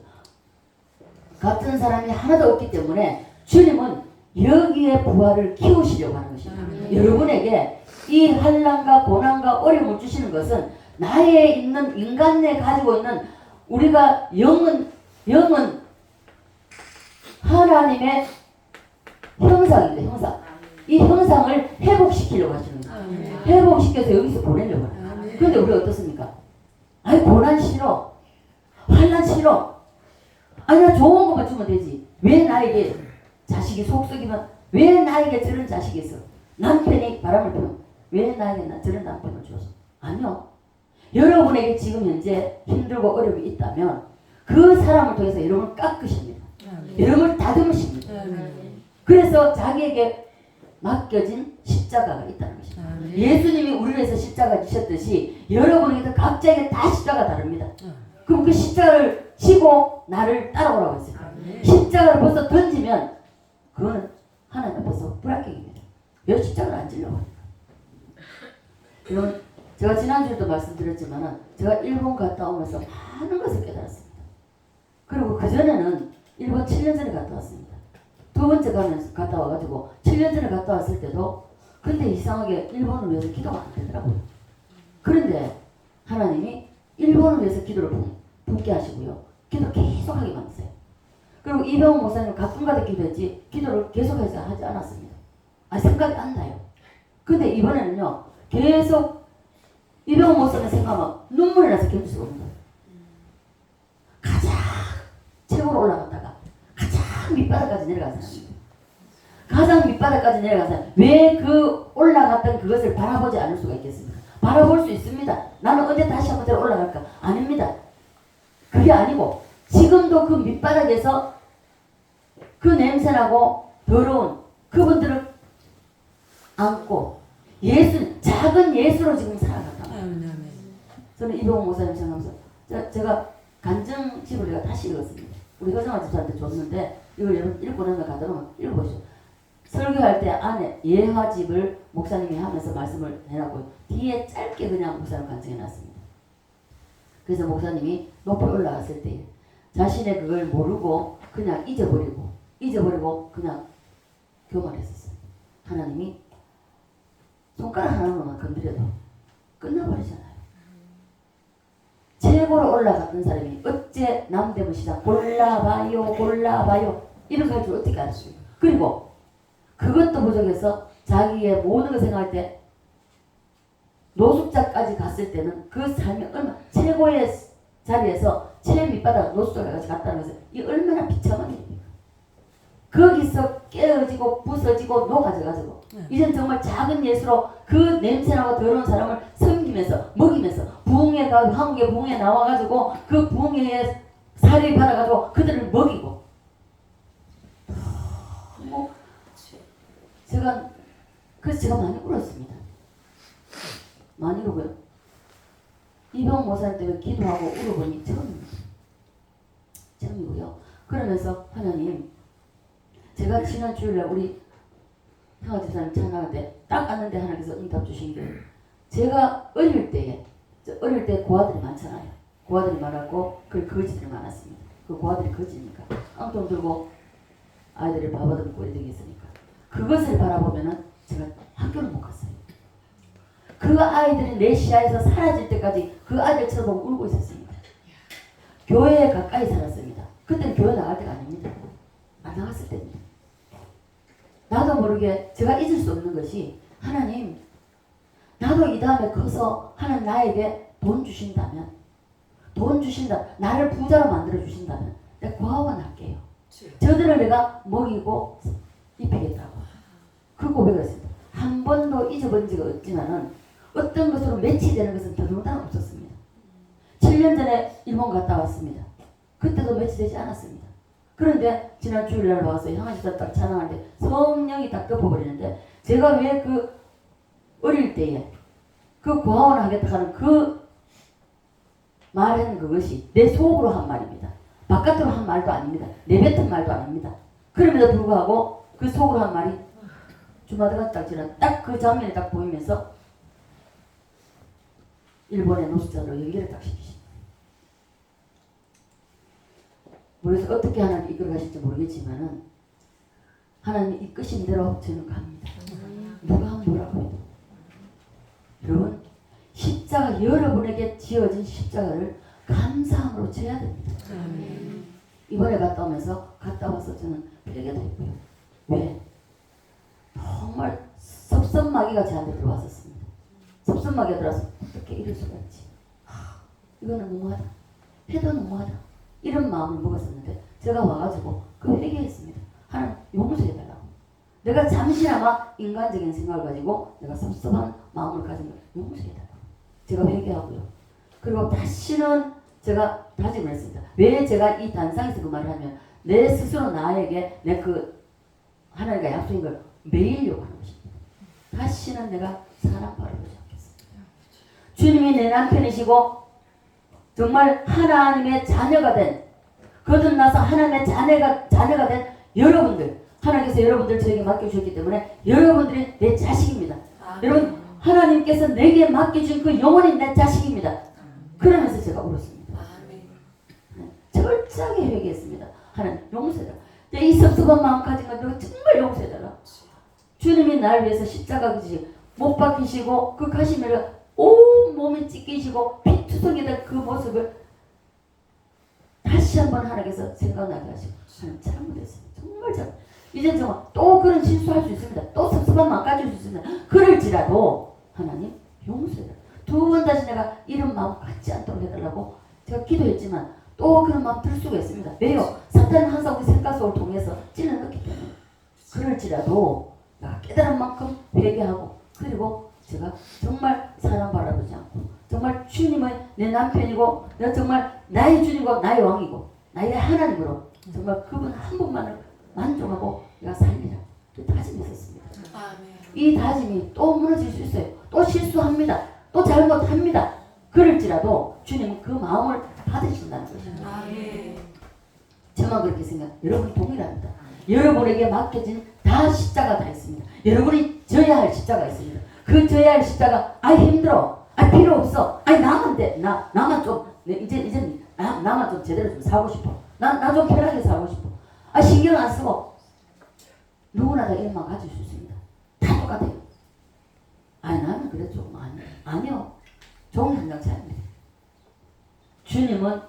같은 사람이 하나도 없기 때문에 주님은 여기에 부활을 키우시려고 하는 것입니다. 여러분에게 이 환난과 고난과 어려움을 주시는 것은 나에 있는 인간 내 가지고 있는 우리가 영은 하나님의 형상입니다. 형상. 이 형상을 회복시키려고 하시는 거예요. 회복시켜서 여기서 보내려고 하는 거예요. 그런데 우리가 어떻습니까? 아니 고난 싫어. 환난 싫어. 아니 나 좋은 것만 주면 되지. 왜 나에게 자식이 속썩이면 왜 나에게 저런 자식이 있어? 남편이 바람을 피우면 왜 나에게 저런 남편을 줘서? 아니요. 여러분에게 지금 현재 힘들고 어려움이 있다면 그 사람을 통해서 여러분을 깎으십니다. 여러분을 다듬으십니다. 그래서 자기에게 맡겨진 십자가가 있다는 것입니다. 예수님이 우리를 위해서 십자가 지셨듯이 여러분에게도 각자에게 다 십자가 다릅니다. 그럼 그 십자가를 지고 나를 따라오라고 했어요. 십자가를 벌써 던지면 그거는 하나님 앞에서 불합격입니다. 왜 십자가를 안 지려고 합니까? 여러분 제가 지난주에도 말씀드렸지만 제가 일본 갔다 오면서 많은 것을 깨달았습니다. 그리고 그전에는 일본 7년 전에 갔다 왔습니다. 두 번째 갔다 와가지고 7년 전에 갔다 왔을 때도 근데 이상하게 일본을 위해서 기도가 안 되더라고요. 그런데 하나님이 일본을 위해서 기도를 품게 하시고요. 기도 계속 하게 만드세요. 그리고 이병훈 목사님은 가끔가다 기도했지 기도를 계속해서 하지 않았습니다. 생각이 안 나요. 근데 이번에는요. 계속 이병훈 목사님 생각하면 눈물이 나서 견딜 수가 없는 거예요. 가자 최고로 올라갔다가 가자 가장 밑바닥까지 내려간 사람입니다. 가장 밑바닥까지 내려간 사람. 왜 그 올라갔던 그것을 바라보지 않을 수가 있겠습니까? 바라볼 수 있습니다. 나는 언제 다시 한번 데려 올라갈까? 아닙니다. 그게 아니고 지금도 그 밑바닥에서 그 냄새나고 더러운 그분들을 안고 작은 예수로 지금 살아갔다. 저는 이병호 목사님 생각하면서 제가 간증집을 내가 다시 읽었습니다. 우리 허정아 집사한테 줬는데 이걸 여러분 읽고 나면 가도록 읽어보시죠. 설교할 때 안에 예화집을 목사님이 하면서 말씀을 해놨고 뒤에 짧게 그냥 목사님 간증해놨습니다. 그래서 목사님이 높이 올라갔을 때 자신의 그걸 모르고 그냥 잊어버리고 그냥 교만했었어요. 하나님이 손가락 하나로만 건드려도 끝나버리잖아요. 최고로 올라갔던 사람이 어째 남대문 시장 골라봐요 이렇게 할 줄 어떻게 알았어요. 그리고 그것도 부족해서 자기의 모든 걸 생각할 때 노숙자까지 갔을 때는 그 삶이 얼마나 최고의 자리에서 제일 밑바닥 노숙자까지 갔다는 것은 이 얼마나 비참한 일입니까? 거기서 깨어지고 부서지고 녹아져가지고 이젠 정말 작은 예수로 그 냄새나고 더러운 사람을 섬기면서 먹이면서 부흥회 가고 한국의 부흥회 나와가지고 그 부흥회에 살이 받아가지고 그들을 먹이고 그래서 제가 많이 울었습니다. 많이 울고요. 이병 목사님 때문에 기도하고 울어보니 처음이고요. 그러면서 하나님, 제가 지난 주일날 우리 형아 집사님 찬양할 때 딱 왔는데 하나님께서 응답 주신 게, 제가 어릴 때 고아들이 많잖아요. 고아들이 많았고 그 거지들이 많았습니다. 그 고아들이 거지니까 깡통 들고 아이들을 밥아듬고 이런 게 있으니까 그것을 바라보면은 제가 학교를 못 갔어요. 그 아이들이 내 시야에서 사라질 때까지 그 아이들 쳐다보고 울고 있었습니다. 교회에 가까이 살았습니다. 그때는 교회 나갈 때가 아닙니다. 안 나갔을 때입니다. 나도 모르게 제가 잊을 수 없는 것이, 하나님, 나도 이 다음에 커서 하나님 나에게 돈 주신다, 나를 부자로 만들어 주신다면 내가 고아원 할게요. 저들을 내가 먹이고 입히겠다고 그 고백을 했습니다. 한 번도 잊어버린 적이 없지만은 어떤 것으로 매치되는 것은 더더군다나 없었습니다. 7년 전에 일본 갔다 왔습니다. 그때도 매치되지 않았습니다. 그런데 지난 주일날 와서 형아집사 딱 찬양하는데 성령이 딱 덮어버리는데, 제가 왜 그 어릴 때에 그 고아원 하겠다 하는 그 말은 그것이 내 속으로 한 말입니다. 바깥으로 한 말도 아닙니다. 내뱉은 말도 아닙니다. 그럼에도 불구하고 그 속으로 한 말이 주마다가 딱 지나 딱 그 장면이 딱 보이면서 일본의 노숙자로 연결을 딱 시키십니다. 그래서 어떻게 하나님 이끌어 가실지 모르겠지만은 하나님 이끄신 대로 저는 갑니다. 누가 뭐라고 해도. 여러분, 십자가, 여러분에게 지어진 십자가를 감사함으로 져야 됩니다. 이번에 갔다 와서 저는 회개도 했고요. 왜? 정말 섭섭마귀가 저한테 들어왔었습니다. 섭섭마귀가 들어와서 어떻게 이럴 수가 있지? 이거는 너무하다. 해도 너무하다. 이런 마음을 먹었었는데 제가 와가지고 그 회개했습니다. 하나님 용서해달라고. 내가 잠시나마 인간적인 생각을 가지고 내가 섭섭한 마음을 가진 걸 용서해달라고. 제가 회개하고요. 그리고 다시는 제가 다짐을 했습니다. 왜 제가 이 단상에서 그 말을 하면, 내 스스로 나에게 내 그 하나님과 약속인 걸 매이려고 하는 것입니다. 다시는 내가 사람 바라보지 않겠습니다. 주님이 내 남편이시고 정말 하나님의 자녀가 된, 거듭나서 하나님의 자녀가 된 여러분들, 하나님께서 여러분들 저에게 맡겨주셨기 때문에 여러분들이 내 자식입니다. 여러분, 하나님께서 내게 맡겨준 그 영혼이 내 자식입니다. 그러면서 제가 울었습니다. 철저하게 회개했습니다. 하나님 용서해달라. 이 섭섭한 마음 가진 건 내가 정말 용서해달라. 주님이 날 위해서 십자가 못 박히시고 그 가시면을 온 몸에 찢기시고 피투성이 된 그 모습을 다시 한번 하나님께서 생각나게 하시고, 하나님 잘못했습니다. 정말 잘못. 이제 정말 또 그런 실수할 수 있습니다. 또 섭섭한 마음 가질 수 있습니다. 그럴지라도 하나님 용서해달라. 두 번 다시 내가 이런 마음 갖지 않도록 해달라고 제가 기도했지만 또 그런 마음 들 수가 있습니다. 왜요? 사탄은 항상 우리 생각 속을 통해서 찔러넣기 때문에. 그럴지라도 내가 깨달은 만큼 회개하고 그리고 제가 정말 사람 바라보지 않고 정말 주님의 내 남편이고 내가 정말 나의 주님이고 나의 왕이고 나의 하나님으로 정말 그분 한 분만을 만족하고 내가 살리라. 그 다짐이 있었습니다. 이 다짐이 또 무너질 수 있어요. 또 실수합니다. 또 잘못합니다. 그럴지라도 주님은 그 마음을 받으신다는 것입니다. 저만 그렇게 생각. 여러분 동일합니다. 여러분에게 맡겨진 다 십자가 다 있습니다. 여러분이 져야 할 십자가 있습니다. 그 져야 할 십자가 힘들어. 필요 없어. 나만 돼. 나만 좀 이제 나만 좀 제대로 좀 살고 싶어. 나 좀 편하게 살고 싶어. 신경 안 쓰고 누구나 다 이런 마음 가질 수 있습니다. 다 똑같아요. 나는 그래 좀 아니요. 종이 한 장 차입니다. 주님은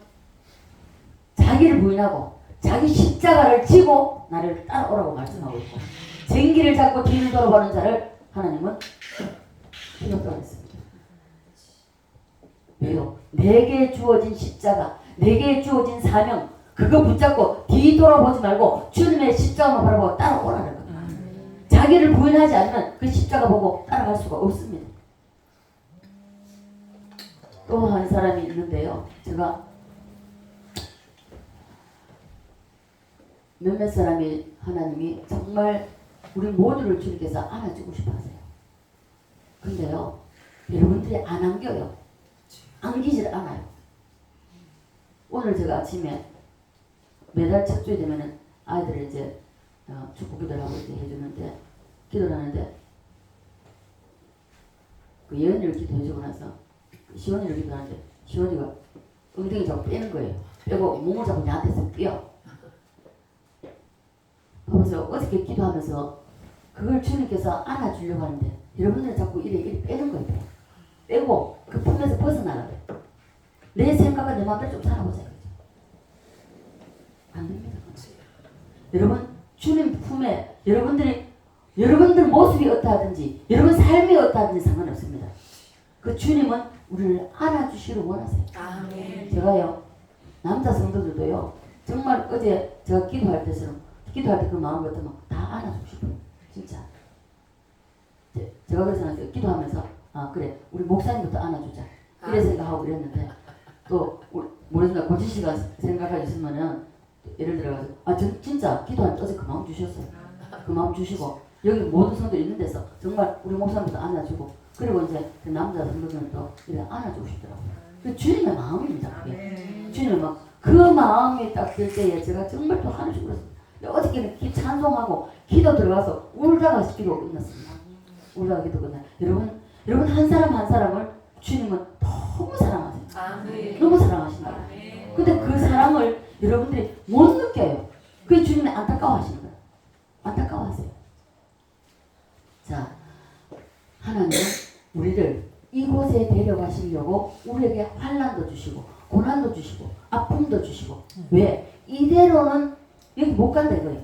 자기를 부인하고 자기 십자가를 지고 나를 따라오라고 말씀하고 있고 쟁기를 잡고 뒤를 돌아보는 자를 하나님은 필요없다고 했습니다. 왜요? 내게 주어진 십자가, 내게 주어진 사명 그거 붙잡고 뒤 돌아보지 말고 주님의 십자가만 바라보고 따라오라는 거예요. 자기를 부인하지 않으면 그 십자가 보고 따라갈 수가 없습니다. 또 한 사람이 있는데요. 제가 몇몇 사람이 하나님이 정말 우리 모두를 주님께서 안아주고 싶어 하세요. 근데요. 여러분들이 안 안겨요. 안기질 않아요. 오늘 제가 아침에 매달 첫 주에 되면은 아이들을 이제 축구 기도를 하고 이제 해주는데 기도를 하는데 그 예언이를 기도해주고 나서 시원이를 기도하는데 시원이가 엉덩이 자꾸 빼는 거예요. 빼고 몸을 자꾸 나한테서 뛰어. 그래서 어저께 기도하면서 그걸 주님께서 안아주려고 하는데 여러분들은 자꾸 이래 빼는 거예요. 빼고 그 품에서 벗어나라고. 내 생각과 내 마음대로 좀 살아보자. 안 됩니다. 여러분 주님 품에 여러분들 모습이 어떠하든지 여러분 삶이 어떠하든지 상관없습니다. 그 주님은 우리를 안아주시기를 원하세요. 아멘. 제가요 남자 성도들도요 정말 어제 제가 기도할 때 그 마음 같으면 다 안아주고 싶어요. 진짜. 제가 그래서 기도하면서 그래 우리 목사님부터 안아주자 이래 생각하고 그랬는데 또 모르겠나 고지씨가 생각하셨으면은 예를 들어가지고 진짜 기도할 때 어제 그 마음 주셨어요. 그 마음 주시고 여기 모든 성도들 있는 데서 정말 우리 목사님부터 안아주고 그리고 이제 그 남자 성도들도 이래 안아주고 싶더라고요. 그 주님의 마음입니다. 그게. 주님의 마음. 그 마음이 딱 들 때에 제가 정말 또 하나씩 울었어요. 어저께는 찬송하고 기도 들어가서 울다가 기도 끝났습니다. 울다가 기도 끝나. 여러분 한 사람 한 사람을 주님은 너무 사랑하세요. 아멘. 너무 사랑하신다. 근데 그 사랑을 여러분들이 못 느껴요. 그게 주님이 안타까워하시는 거예요. 안타까워하세요. 자, 하나님은 우리를 이곳에 데려가시려고 우리에게 환난도 주시고 고난도 주시고 아픔도 주시고 왜? 이대로는 여기 못 간다 이거예요.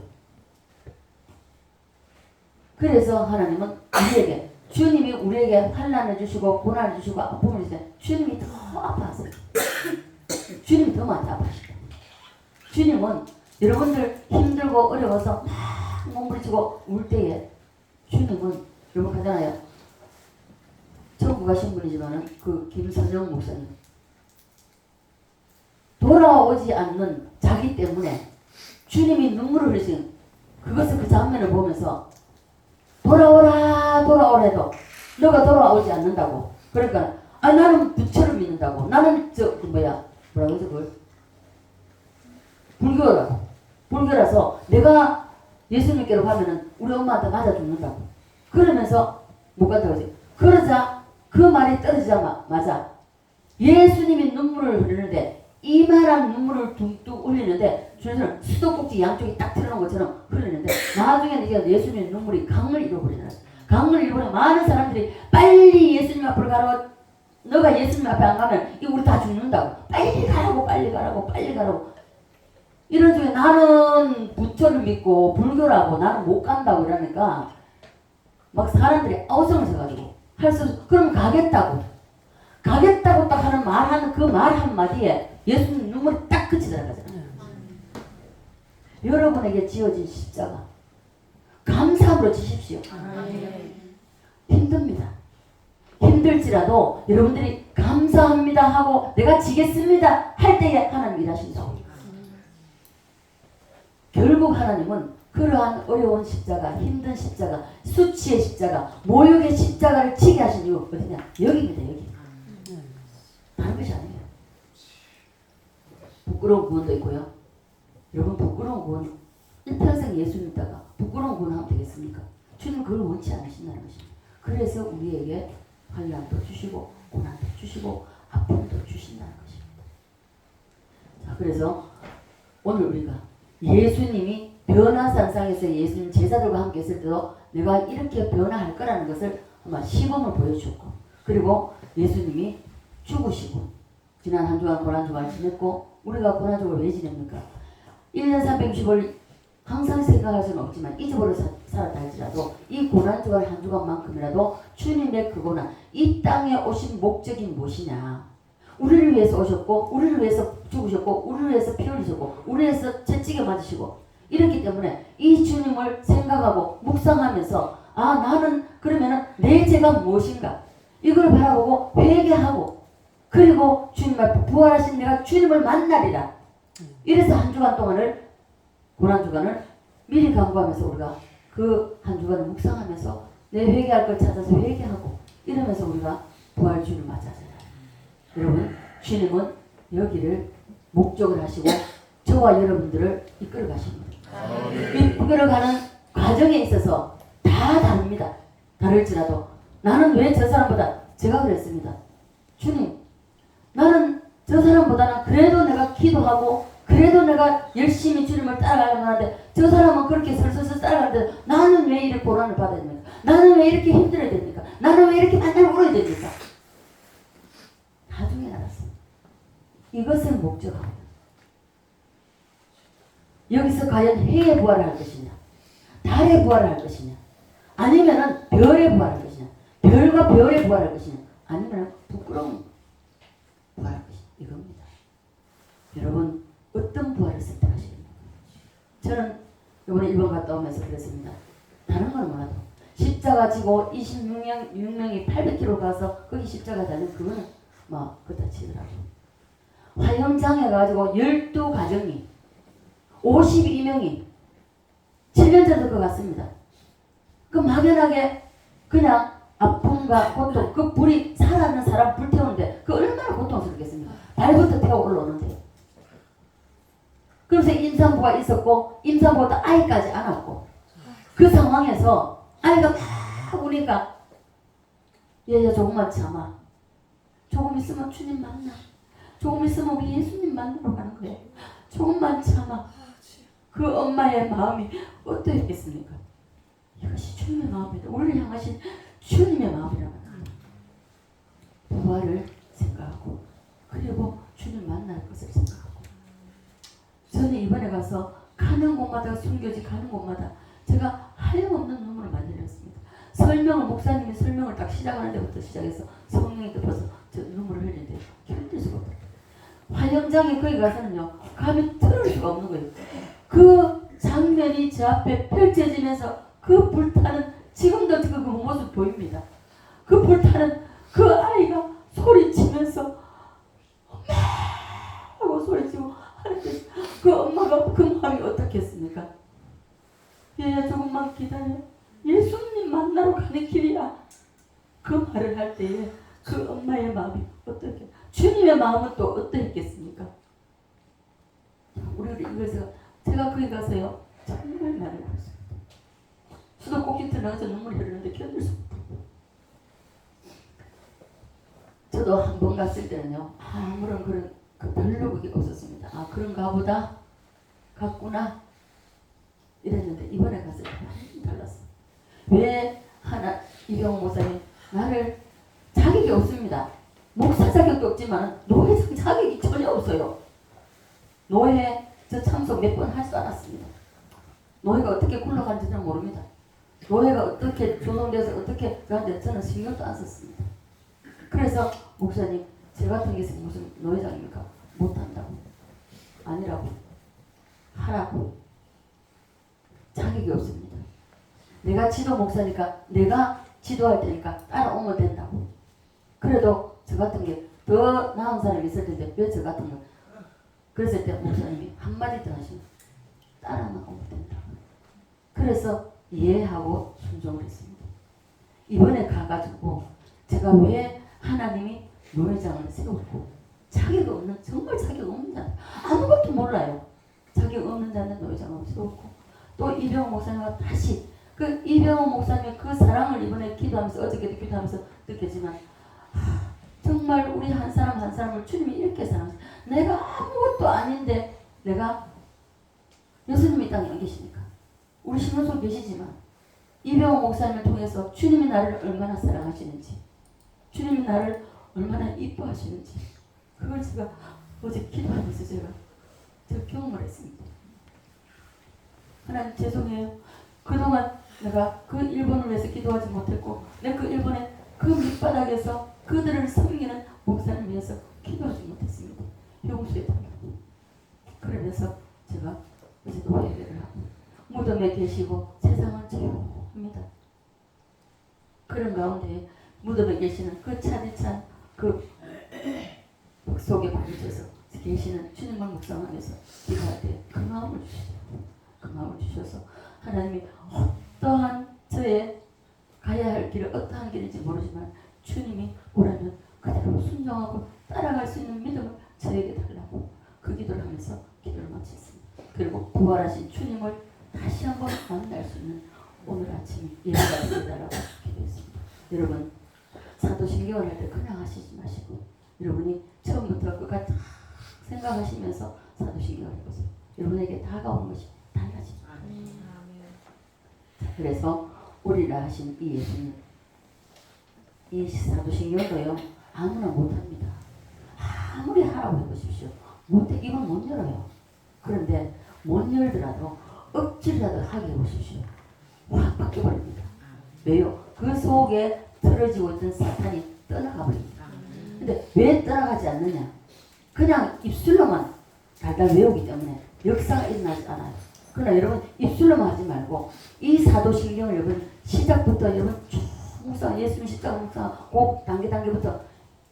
그래서 하나님은 우리에게 주님이 우리에게 환난을 주시고 고난을 주시고 아픔을 주시고 주님이 더 아파하세요. 주님이 더 많이 아파하시다. 주님은 여러분들 힘들고 어려워서 막 몸부림치고 울 때에 주님은 여러분 가잖아요. 천국 가신 분이지만은 그 김선영 목사님 돌아오지 않는 자기 때문에 주님이 눈물을 흘리신 그것을 그 장면을 보면서 돌아오라 해도 너가 돌아오지 않는다고. 그러니까 나는 부처를 믿는다고. 나는 뭐라고 해서 그걸 불교라서 내가 예수님께로 가면은 우리 엄마한테 맞아 죽는다고. 그러면서 못 간다고 하지. 그러자 그 말이 떨어지자마자 예수님이 눈물을 흘리는데 이만한 눈물을 뚝뚝 흘리는데 주님은 수도꼭지 양쪽이 딱 틀어놓은 것처럼 흘리는데 나중에 이제 예수님의 눈물이 강을 잃어버리는 강을 잃어버리는 많은 사람들이 빨리 예수님 앞으로 가라고. 너가 예수님 앞에 안 가면 우리 다 죽는다고. 빨리 가라고. 이런 중에 나는 부처를 믿고 불교라고 나는 못 간다고 이러니까 막 사람들이 아우성을 써가지고 그럼 가겠다고 딱 하는 말 그 말 한마디에 예수님 눈물이 딱 깨끗이 들어가잖아요. 여러분에게 지어진 십자가 감사함으로 지십시오. 힘듭니다. 힘들지라도 여러분들이 감사합니다 하고 내가 지겠습니다 할 때에 하나님 일하신다. 결국 하나님은 그러한 어려운 십자가, 힘든 십자가, 수치의 십자가, 모욕의 십자가를 지게 하신 이유 어디냐? 여기입니다. 여기. 다른 것이 아니에요. 부끄러운 구원도 있고요. 여러분 부끄러운 구원 일평생 예수 믿다가 부끄러운 구원 하면 되겠습니까? 주님 그걸 원치 않으신다는 것입니다. 그래서 우리에게 환난도 주시고 고난도 주시고 아픔도 주신다는 것입니다. 자, 그래서 오늘 우리가 예수님이 변화산상에서 예수님 제자들과 함께 있을 때도 내가 이렇게 변화할 거라는 것을 아마 시범을 보여주었고, 그리고 예수님이 죽으시고 지난 한 주간 고난주간을 지냈고, 우리가 고난주간을 왜 지냅니까? 1년 365일 항상 생각할 수는 없지만 잊어버려 살았다 할지라도 이 고난주간 한 주간만큼이라도 주님의 그 고난, 이 땅에 오신 목적이 무엇이냐? 우리를 위해서 오셨고, 우리를 위해서 죽으셨고, 우리를 위해서 피 흘리셨고, 우리를 위해서 채찍에 맞으시고, 이렇기 때문에 이 주님을 생각하고 묵상하면서 아, 나는 그러면은 내 죄가 무엇인가? 이걸 바라보고 회개하고, 그리고 주님 앞에 부활하신 내가 주님을 만나리라. 이래서 한 주간 동안을, 고난주간을 미리 간구하면서 우리가 그 한 주간을 묵상하면서 내 회개할 걸 찾아서 회개하고, 이러면서 우리가 부활 주님을 맞아잖아요. 여러분, 주님은 여기를 목적을 하시고 저와 여러분들을 이끌어 가십니다. 이끌어가는 과정에 있어서 다 다릅니다. 다를지라도 나는 왜 저 사람보다, 제가 그랬습니다. 주님, 나는 저 사람보다는 그래도 내가 기도하고 그래도 내가 열심히 주님을 따라가려고 하는데 저 사람은 그렇게 설설설 따라가는데 나는 왜 이렇게 고난을 받아야 됩니까? 나는 왜 이렇게 힘들어야 됩니까? 나는 왜 이렇게 맨날 울어야 됩니까? 나중에 알았어요. 이것을 목적합니다. 여기서 과연 해의 부활을 할 것이냐, 달의 부활을 할 것이냐, 아니면은 별의 부활을 할 것이냐, 별과 별의 부활을 할 것이냐, 아니면 부끄러운 부활을 할 것이냐, 이겁니다. 여러분, 어떤 부활을 선택하시겠습니까? 저는 이번에 일본 갔다 오면서 그랬습니다. 다른 건 몰라도 십자가 지고 26명이 800km 가서 거기 십자가 달린 그거는 막 그렇다 치더라고요. 화영장에 가지고 12가정이 52명이 7년 전일 것 같습니다. 그 막연하게 그냥 아픔과 고통, 그 불이 살아있는 사람 불태우는데 그 얼마나 고통스럽겠습니까? 발부터 태워 올라오는데. 그래서 임산부가 있었고 임산부가 아이까지 안았고, 그 상황에서 아이가 막 우니까 얘야 조금만 참아, 조금 있으면 주님 만나, 조금 있으면 우리 예수님 만나러 가는 거예요. 조금만 참아. 그 엄마의 마음이 어떠했겠습니까? 이것이 주님의 마음이다. 우리를 향하신 주님의 마음이라고 합니다. 부활을 생각하고, 그리고 주님 만날 것을 생각하고. 저는 이번에 가서 가는 곳마다, 순교지 가는 곳마다 제가 하염없는 눈물을 많이 흘렸습니다. 설명을, 목사님이 설명을 딱 시작하는 데부터 시작해서 성령이 덮어서 저 눈물을 흘리는데 견딜 수가 없더라고요. 화영장에 거기 가서는요, 감히 들을 수가 없는 거예요. 그 장면이 제 앞에 펼쳐지면서 그 불타는, 지금도 그 모습 보입니다. 그 불타는 그 아이가 소리치면서 엄마 하고 소리치고 하는데 그 엄마가 그 마음이 어떻겠습니까? 얘야 조금만 기다려, 예수님 만나러 가는 길이야. 그 말을 할 때에 그 엄마의 마음이 어떻게, 주님의 마음은 또 어떠했겠습니까? 우리 이것을 제가 거기 가서요 정말 많이 울었어요. 수도꼭지 들어가서 눈물이 흐르는데 견딜 수 없고, 저도 한 번 갔을 때는요 아무런 그런 별로 그게 없었습니다. 아, 그런가 보다, 갔구나 이랬는데 이번에 갔을 때 많이 달랐어요. 왜 하나 이병호 목사님, 나를 자격이 없습니다. 목사 자격도 없지만 노회장 자격이 전혀 없어요. 노회 저 참석 몇 번 할 줄 알았습니다. 노회가 어떻게 굴러가는지는 모릅니다. 노회가 어떻게 조성돼서 어떻게 그런데 저는 신경도 안 썼습니다. 그래서 목사님, 저 같은 게 무슨 노회장입니까? 못한다고. 아니라고. 하라고. 자격이 없습니다. 내가 지도 목사니까 내가 지도할 테니까 따라오면 된다고. 그래도 저 같은 게 더 나은 사람이 있을 텐데 왜 저 같은 거. 그랬을 때 목사님이 한마디 더 하시면 따라만 오면 된다. 그래서 이해하고 순종을 했습니다. 이번에 가가지고 제가 왜 하나님이 노회장을 세웠고 자격 없는 정말 자격 없는 자 아무것도 몰라요. 자격 없는 자는 노회장을 세웠고 또 이병호 목사님과 다시 그 이병호 목사님의 그 사랑을 이번에 기도하면서 어저께도 기도하면서 느꼈지만 정말 우리 한 사람 한 사람을 주님이 이렇게 사랑하세요. 내가 아무것도 아닌데 내가 예수님이 이 땅에 안 계시니까 우리 신원소 계시지만 이병호 목사님을 통해서 주님이 나를 얼마나 사랑하시는지 주님이 나를 얼마나 이뻐하시는지 그걸 제가 어제 기도하면서 제가 경험을 했습니다. 하나님 죄송해요. 그동안 내가 그 일본을 위해서 기도하지 못했고 내가 그 일본의 그 밑바닥에서 그들을 섬기는 목사를 위해서 기도하지 못했습니다. 용서해 달라고. 그러면서 제가 어제도 회개를 하고 무덤에 계시고 세상은 조용합니다. 그런 가운데 무덤에 계시는 그 차디찬 그 속에 박혀서 계시는 주님만 묵상하면서 기도할 때 그 마음을 주시고 그 마음을 주셔서 하나님이 어떠한 저의 가야 할 길을 어떠한 길인지 모르지만 주님이 오라면 그대로 순종하고 따라갈 수 있는 믿음을 저에게 달라고 그 기도를 하면서 기도를 마쳤습니다. 그리고 부활하신 주님을 다시 한번 만날 수 있는 오늘 아침이 예배가 되리라고 기도했습니다. 여러분 사도신경을 할 때 그냥 하시지 마시고 여러분이 처음부터 끝까지 다 생각하시면서 사도신경을 해보세요. 여러분에게 다가오는 것이 달라집니다. 그래서 우리라 하신 이 예수님 이 사도신경도요 아무나 못합니다. 아무리 하라고 해보십시오. 못해 이건 못 열어요. 그런데 못 열더라도 억지라도 하게 해보십시오. 확 바뀌어버립니다. 왜요? 그 속에 틀어지고 있던 사탄이 떠나가 버립니다. 근데 왜 떠나가지 않느냐? 그냥 입술로만 달달 외우기 때문에 역사가 일어나지 않아요. 그러나 여러분 입술로만 하지 말고 이 사도신경을 여러분 시작부터 여러분 쭉 묵상 예수님 십자가 묵상 꼭 단계부터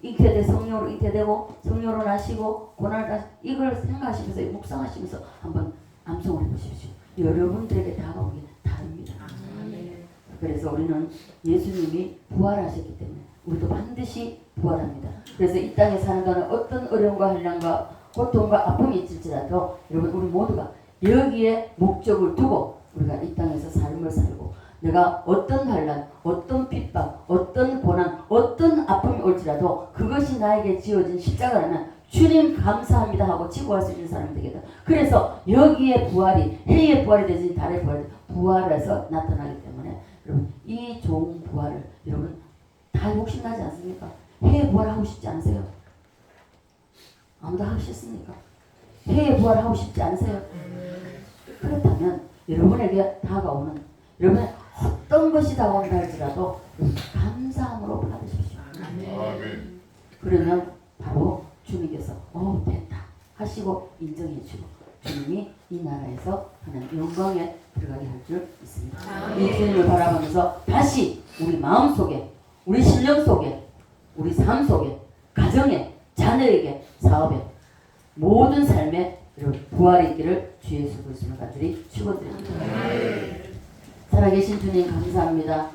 잉태되 성령으로 잉태되고 성령으로 나시고 고난을 다시 이걸 생각하시면서 묵상하시면서 한번 암송을 해보십시오. 여러분들에게 다가오기 다릅니다. 그래서 우리는 예수님이 부활하셨기 때문에 우리도 반드시 부활합니다. 그래서 이 땅에 사는 동안 어떤 어려움과 환난과 고통과 아픔이 있을지라도 여러분 우리 모두가 여기에 목적을 두고 우리가 이 땅에서 삶을 살고 내가 어떤 환난, 어떤 핍박, 어떤 고난, 어떤 아픔이 올지라도 그것이 나에게 지어진 십자가라면 주님 감사합니다 하고 지고 갈 수 있는 사람이 되겠다. 그래서 여기에 부활이 해의 부활이 되지 달의 부활이 부활해서 나타나기 때문에 여러분 이 좋은 부활을 여러분 다 욕심나지 않습니까? 해의 부활하고 싶지 않으세요? 아무도 하고 싶습니까? 해의 부활하고 싶지 않으세요? 그렇다면 여러분에게 다가오는 여러분의 어떤 것이 다가온다 할지라도 감사함으로 받으십시오. 그러면 바로 주님께서 됐다 하시고 인정해 주고 주님이 이 나라에서 하는 영광에 들어가게 할 줄 믿습니다. 이 주님을 바라보면서 다시 우리 마음속에 우리 신령 속에 우리 삶 속에 가정에 자녀에게 사업에 모든 삶에 부활이 있기를 주 예수 그리스도를 간절히 축원드립니다. 살아계신 주님 감사합니다.